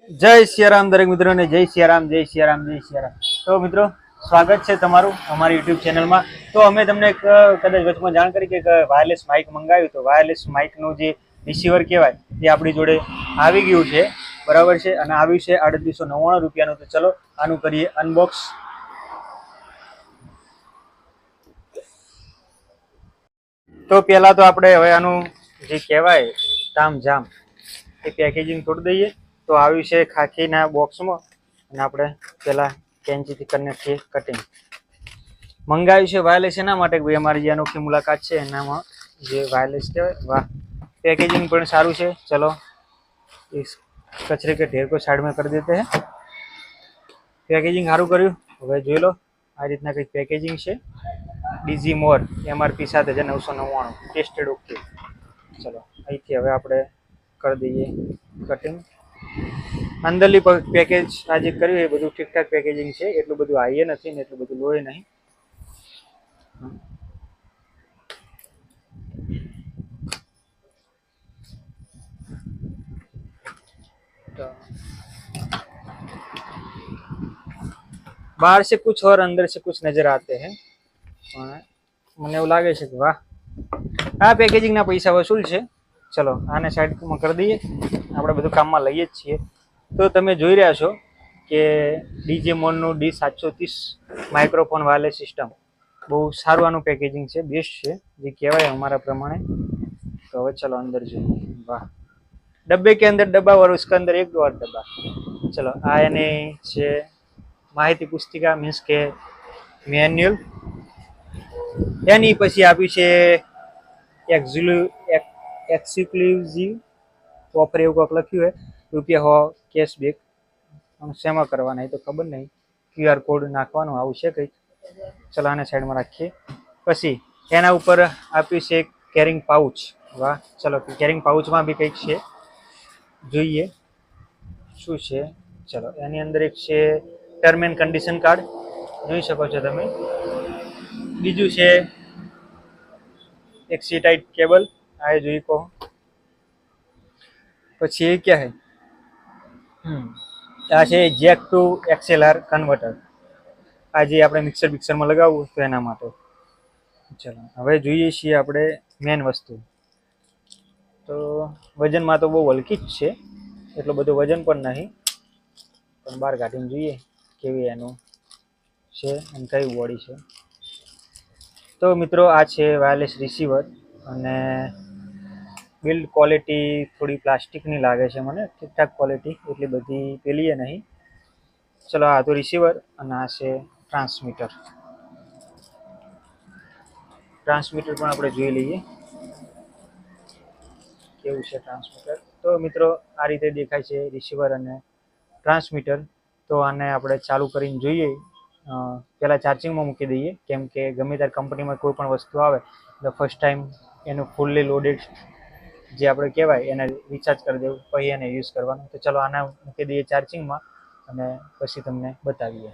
जय सियाराम दरेक मित्रों ने जय सियाराम जय सियाराम जय सियाराम। तो मित्रों स्वागत है तमारू हमारी यूट्यूब चैनल में। तो अमे तमने कदाच वचमां जाण करी के वायरलेस माइक मंगाव्युं तो वायरलेस माइकनुं जे रिसीवर कहेवाय ते आपणी जोड़े आवी गयुं छे, बराबर छे। अने आव्युं छे 3899 रूपियानुं। तो चलो आनुं करीए अनबॉक्स। तो पहला तो आपणे हवे आनुं जे कहेवाय तामझाम ए पेकेजिंग तोड़ी दईए। तो आव्युं छे खाखीना बॉक्समां अने आपणे पहेला केंचीथी करीने नाखीए कटिंग। मंगाव्युं छे वायरलेस एना माटे के अमारी जे अनोखी मुलाकात छे एनामां जे वायरलेस कहेवाय वाह पेकेजिंग पण सारुं छे। चलो इस कचरे के ढेर को साइड में कर देते हैं। पेकेजिंग सारुं कर्युं। हवे जोई लो आ रीतना कंईक पेकेजिंग छे। डीजी मोर एमआरपी 7999 टेस्टेड ओके। चलो अहींथी हवे आपणे कर दईए कटिंग। अंदरली पेकेज आज कर्युं ए बधुं ठीक ठाक पेकेजिंग छे, एटલું બધું હાઈ નથી ને એટલું બધું લો नहीं। तो बाहर से कुछ और अंदर से कुछ नजर आते हैं। મને એવું લાગે છે કે વાહ આ પેકેજિંગ ના પૈસા વસૂલ છે। ચલો આને સાઈડમાં કરી દઈએ, આપણે બધું કામમાં લઈએ જ છીએ। તો તમે જોઈ રહ્યા છો કે ડીજે મોનનું D730 માઇક્રોફોન વાયરલેસ સિસ્ટમ બહુ સારું આનું પેકેજિંગ છે, બેસ્ટ છે જે કહેવાય हमारा प्रमाणे। तो હવે चलो अंदर જોઈએ। वाह डब्बे के अंदर डब्बा और उसके अंदर एक और डब्बा। चलो आ यानी છે માહિતી પુસ્તિકા મીન્સ કે મેન્યુઅલ। એની પછી આપ્યું છે એક્સક્લુઝિવ ઓફર એવું કંઈક લખ્યું है। રૂપિયા 100 કેશબેક શેમાં કરવાના એ તો ખબર નહીં, ક્યુઆર કોડ નાખવાનું આવું છે કંઈક। ચલો આને સાઈડમાં રાખીએ। પછી એના ઉપર આપ્યું છે કેરિંગ પાઉચ। વાહ ચલો કેરિંગ પાઉચમાં બી કંઈક છે, જોઈએ શું છે। ચલો એની અંદર એક છે टर्म एंड कंडीशन कार्ड જોઈ શકો છો તમે। બીજું છે एक सी टाइट केबल आए જોઈ को। પછી ये क्या है आ છે जेक टू एक्सएलआर कन्वर्टर, आज આપણે મિક્સર બિક્સરમાં લગાવવું તો એના માટે। ચલો હવે જોઈએ છીએ આપણે મેન વસ્તુ। તો વજનમાં તો બહુ હલકી જ છે, એટલો બધો વજન પણ નહીં, પણ બહાર કાઢીને જોઈએ કેવી એનું છે અને કઈ બોડી છે। તો મિત્રો આ છે વાયરલેસ રિસીવર અને બિલ્ડ ક્વોલિટી થોડી પ્લાસ્ટિકની લાગે છે મને, ઠીકઠાક ક્વોલિટી એટલી બધી પેલી એ નહીં। ચલો આ તો રિસીવર અને આ છે ટ્રાન્સમીટર। ટ્રાન્સમીટર પણ આપણે જોઈ લઈએ કેવું છે ટ્રાન્સમીટર। તો મિત્રો આ રીતે દેખાય છે રિસીવર અને ટ્રાન્સમીટર। તો આને આપણે ચાલુ કરીને જોઈએ। પહેલાં ચાર્જિંગમાં મૂકી દઈએ, કેમ કે ગમે ત્યારે કંપનીમાં કોઈ પણ વસ્તુ આવે તો ફર્સ્ટ ટાઈમ એનું ફૂલ્લી લોડેડ જે આપણે કહેવાય એને રિચાર્જ કરી દેવું, પછી એને યુઝ કરવાનું। તો ચલો આને મૂકી દઈએ ચાર્જિંગમાં અને પછી તમને બતાવીએ।